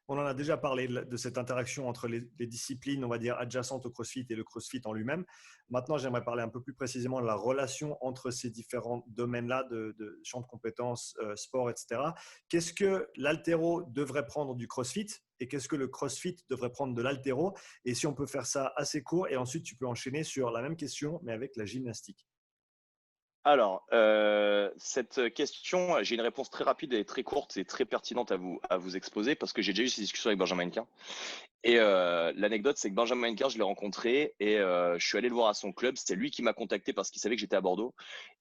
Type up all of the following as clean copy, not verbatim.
On en a déjà parlé de cette interaction entre les disciplines, on va dire, adjacentes au CrossFit et le CrossFit en lui-même. Maintenant, j'aimerais parler un peu plus précisément de la relation entre ces différents domaines-là de champs de compétences, sport, etc. Qu'est-ce que l'haltéro devrait prendre du CrossFit et qu'est-ce que le CrossFit devrait prendre de l'haltéro? Et si on peut faire ça assez court, et ensuite tu peux enchaîner sur la même question, mais avec la gymnastique. Alors, cette question, j'ai une réponse très rapide et très courte et très pertinente à vous exposer parce que j'ai déjà eu ces discussions avec Benjamin Hennequin. Et l'anecdote, c'est que Benjamin Hennequin, je l'ai rencontré et je suis allé le voir à son club. C'est lui qui m'a contacté parce qu'il savait que j'étais à Bordeaux.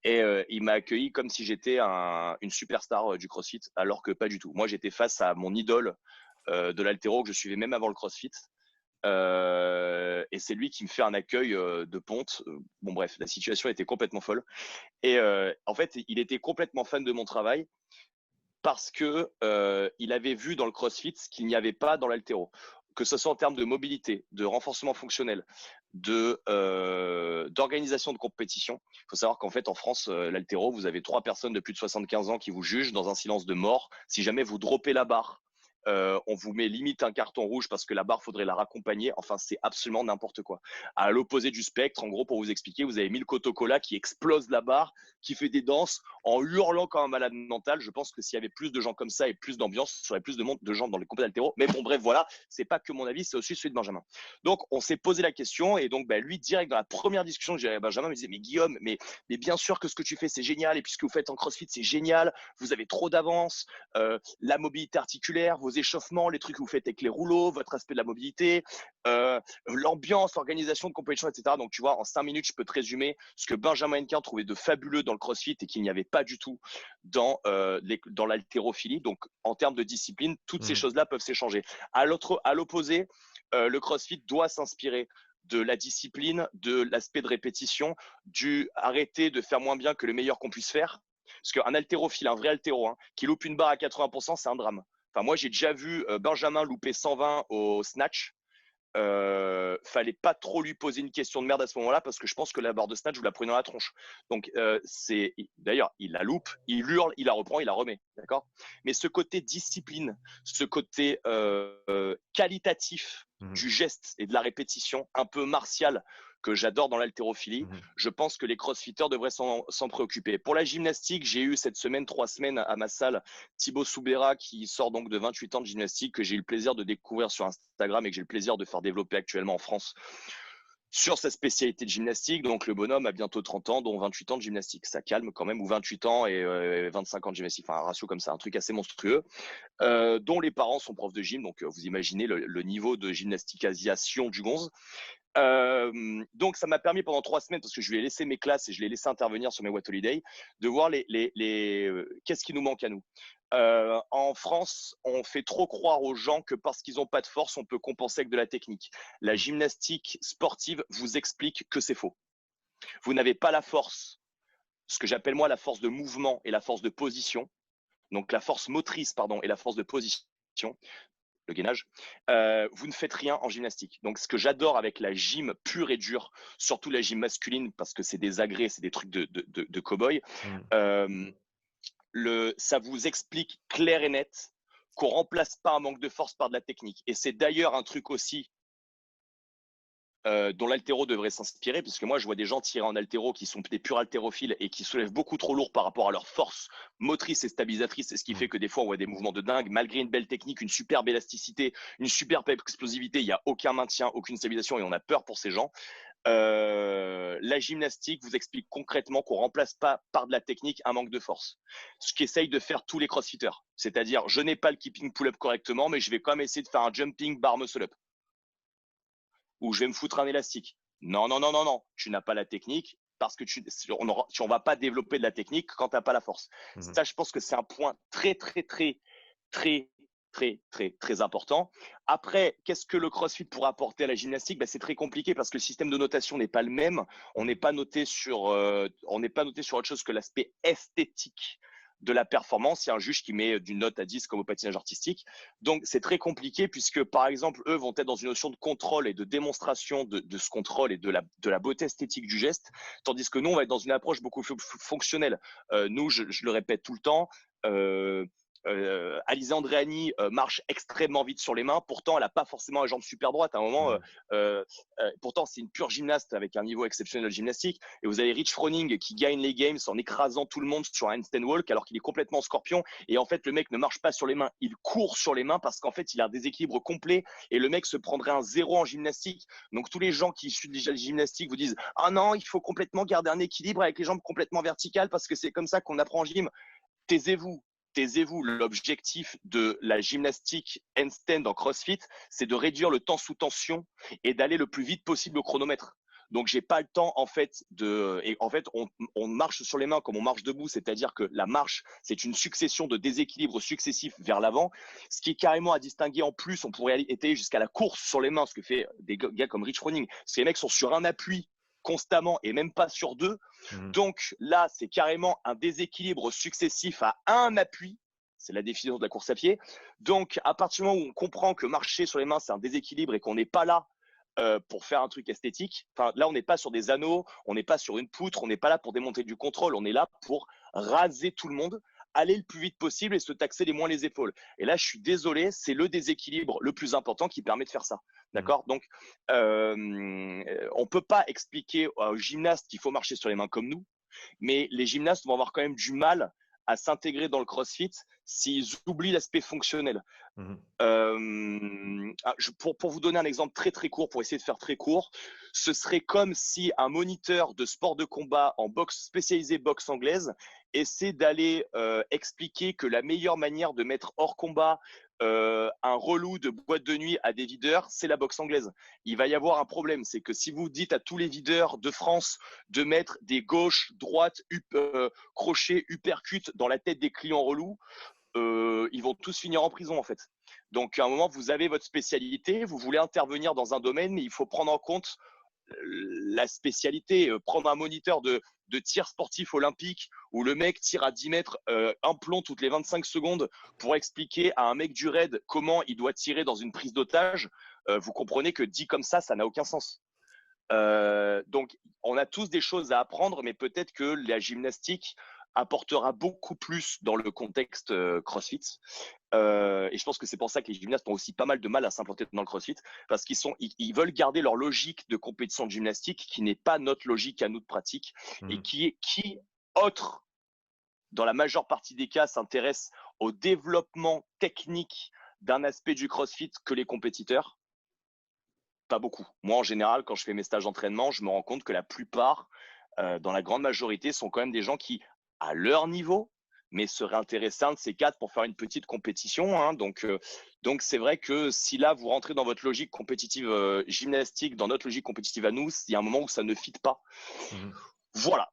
Et il m'a accueilli comme si j'étais une superstar du CrossFit, alors que pas du tout. Moi, j'étais face à mon idole de l'haltéro que je suivais même avant le CrossFit. Et c'est lui qui me fait un accueil de ponte. Bon bref, la situation était complètement folle. Et en fait, il était complètement fan de mon travail parce que il avait vu dans le CrossFit ce qu'il n'y avait pas dans l'haltéro, que ce soit en termes de mobilité, de renforcement fonctionnel, d'organisation de compétition. Il faut savoir qu'en fait, en France, l'haltéro, vous avez 3 personnes de plus de 75 ans qui vous jugent dans un silence de mort. Si jamais vous droppez la barre, on vous met limite un carton rouge parce que la barre, faudrait la raccompagner. Enfin, c'est absolument n'importe quoi. À l'opposé du spectre, en gros, pour vous expliquer, vous avez mis le Coca-Cola qui explose la barre, qui fait des danses en hurlant comme un malade mental. Je pense que s'il y avait plus de gens comme ça et plus d'ambiance, il y aurait plus de gens dans les compétitions altéro. Mais bon, bref, voilà, c'est pas que mon avis, c'est aussi celui de Benjamin. Donc, on s'est posé la question et donc, lui, direct dans la première discussion que j'ai avec Benjamin, il me disait, mais Guillaume, mais bien sûr que ce que tu fais, c'est génial. Et puis, ce que vous faites en CrossFit, c'est génial. Vous avez trop d'avance. La mobilité articulaire, vos échauffements, les trucs que vous faites avec les rouleaux, votre aspect de la mobilité, l'ambiance, l'organisation de compétition, etc. Donc, tu vois, en 5 minutes, je peux te résumer ce que Benjamin Hennequin trouvait de fabuleux dans le CrossFit et qu'il n'y avait pas du tout dans l'haltérophilie. Donc, en termes de discipline, toutes ces Mmh. choses-là peuvent s'échanger. À l'opposé, le CrossFit doit s'inspirer de la discipline, de l'aspect de répétition, du arrêter de faire moins bien que le meilleur qu'on puisse faire. Parce qu'un haltérophile, un vrai haltéro, hein, qui loupe une barre à 80%, c'est un drame. Enfin, moi, j'ai déjà vu Benjamin louper 120 au snatch. Fallait pas trop lui poser une question de merde à ce moment-là parce que je pense que la barre de snatch, vous la prenez dans la tronche. Donc, d'ailleurs, il la loupe, il hurle, il la reprend, il la remet. D'accord. Mais ce côté discipline, ce côté qualitatif Mmh. du geste et de la répétition, un peu martial, que j'adore dans l'haltérophilie, Mmh. je pense que les crossfitters devraient s'en préoccuper. Pour la gymnastique, j'ai eu cette semaine, 3 semaines à ma salle, Thibaut Soubera, qui sort donc de 28 ans de gymnastique, que j'ai eu le plaisir de découvrir sur Instagram et que j'ai le plaisir de faire développer actuellement en France sur sa spécialité de gymnastique. Donc le bonhomme a bientôt 30 ans, dont 28 ans de gymnastique. Ça calme quand même, ou 28 ans et 25 ans de gymnastique. Enfin, un ratio comme ça, un truc assez monstrueux. Dont les parents sont profs de gym. Donc vous imaginez le niveau de gymnasticalisation du gonze. Donc ça m'a permis pendant 3 semaines, parce que je lui ai laissé mes classes et je l'ai laissé intervenir sur mes What Holiday, de voir qu'est-ce qui nous manque à nous. En France, on fait trop croire aux gens que parce qu'ils n'ont pas de force, on peut compenser avec de la technique. La Mmh. gymnastique sportive vous explique que c'est faux. Vous n'avez pas la force, ce que j'appelle moi la force de mouvement et la force de position, donc la force motrice, pardon, et la force de position, le gainage, vous ne faites rien en gymnastique. Donc, ce que j'adore avec la gym pure et dure, surtout la gym masculine, parce que c'est des agrès, c'est des trucs de cow-boy, Mmh. euh, ça vous explique clair et net qu'on remplace pas un manque de force par de la technique. Et c'est d'ailleurs un truc aussi dont l'haltéro devrait s'inspirer, puisque moi je vois des gens tirer en haltéro qui sont des purs haltérophiles et qui soulèvent beaucoup trop lourd par rapport à leur force motrice et stabilisatrice, c'est ce qui Mmh. fait que des fois on voit des mouvements de dingue, malgré une belle technique, une superbe élasticité, une superbe explosivité, il n'y a aucun maintien, aucune stabilisation et on a peur pour ces gens. La gymnastique vous explique concrètement qu'on remplace pas par de la technique un manque de force. Ce qu'essayent de faire tous les crossfitters. C'est-à-dire, je n'ai pas le keeping pull-up correctement, mais je vais quand même essayer de faire un jumping bar muscle-up. Ou je vais me foutre un élastique. Non, non, non, non, non. Tu n'as pas la technique parce que on va pas développer de la technique quand tu n'as pas la force. Mmh. Ça, je pense que c'est un point très, très, très, très, très, très, très important. Après, qu'est-ce que le CrossFit pourrait apporter à la gymnastique? C'est très compliqué parce que le système de notation n'est pas le même. Mmh. On n'est pas noté sur autre chose que l'aspect esthétique de la performance. Il y a un juge qui met d'une note à 10 comme au patinage artistique. Donc, c'est très compliqué puisque, par exemple, eux vont être dans une notion de contrôle et de démonstration de ce contrôle et de la beauté esthétique du geste, tandis que nous, on va être dans une approche beaucoup plus fonctionnelle. Nous, je le répète tout le temps, euh, Alizé Andréani marche extrêmement vite sur les mains. Pourtant, elle n'a pas forcément la jambe super droite. À un moment, pourtant, c'est une pure gymnaste avec un niveau exceptionnel de gymnastique. Et vous avez Rich Froning qui gagne les games en écrasant tout le monde sur un handstand walk alors qu'il est complètement scorpion. Et en fait, le mec ne marche pas sur les mains, il court sur les mains parce qu'en fait, il a un déséquilibre complet et le mec se prendrait un 0 en gymnastique. Donc, tous les gens qui suivent déjà le gymnastique vous disent « Ah non, il faut complètement garder un équilibre avec les jambes complètement verticales parce que c'est comme ça qu'on apprend en gym. » Taisez-vous. Taisez-vous. L'objectif de la gymnastique handstand en CrossFit, c'est de réduire le temps sous tension et d'aller le plus vite possible au chronomètre. Donc, j'ai pas le temps, en fait, et en fait, on marche sur les mains comme on marche debout, c'est-à-dire que la marche, c'est une succession de déséquilibres successifs vers l'avant, ce qui est carrément à distinguer en plus, on pourrait étayer jusqu'à la course sur les mains, ce que fait des gars comme Rich Froning, parce que les mecs sont sur un appui constamment et même pas sur deux. Donc là, c'est carrément un déséquilibre successif à un appui. C'est la définition de la course à pied. Donc, à partir du moment où on comprend que marcher sur les mains, c'est un déséquilibre et qu'on n'est pas là pour faire un truc esthétique. Enfin, là, on n'est pas sur des anneaux, on n'est pas sur une poutre, on n'est pas là pour démonter du contrôle, on est là pour raser tout le monde, aller le plus vite possible et se taxer les moins les épaules. Et là, je suis désolé, c'est le déséquilibre le plus important qui permet de faire ça. D'accord? Donc, on peut pas expliquer aux gymnastes qu'il faut marcher sur les mains comme nous, mais les gymnastes vont avoir quand même du mal à s'intégrer dans le CrossFit s'ils oublient l'aspect fonctionnel. Pour vous donner un exemple très très court, pour essayer de faire très court, ce serait comme si un moniteur de sport de combat en boxe spécialisé boxe anglaise essaie d'aller expliquer que la meilleure manière de mettre hors combat un relou de boîte de nuit à des videurs, c'est la boxe anglaise. Il va y avoir un problème, c'est que si vous dites à tous les videurs de France de mettre des gauches, droites, crochets, uppercut dans la tête des clients relous, ils vont tous finir en prison en fait. Donc à un moment, vous avez votre spécialité, vous voulez intervenir dans un domaine, mais il faut prendre en compte la spécialité. Prendre un moniteur de tir sportif olympique où le mec tire à 10 mètres un plomb toutes les 25 secondes pour expliquer à un mec du raid comment il doit tirer dans une prise d'otage, vous comprenez que dit comme ça n'a aucun sens. Donc on a tous des choses à apprendre, mais peut-être que la gymnastique apportera beaucoup plus dans le contexte CrossFit. Et je pense que c'est pour ça que les gymnastes ont aussi pas mal de mal à s'implanter dans le CrossFit, parce qu'ils veulent garder leur logique de compétition de gymnastique, qui n'est pas notre logique à nous de pratique, et qui autre, dans la majeure partie des cas, s'intéresse au développement technique d'un aspect du CrossFit que les compétiteurs. Pas beaucoup. Moi, en général, quand je fais mes stages d'entraînement, je me rends compte que la plupart, dans la grande majorité, sont quand même des gens qui, à leur niveau, mais seraient intéressés un de ces quatre pour faire une petite compétition. Hein. Donc, c'est vrai que si là, vous rentrez dans votre logique compétitive gymnastique, dans notre logique compétitive à nous, il y a un moment où ça ne fit pas. Voilà.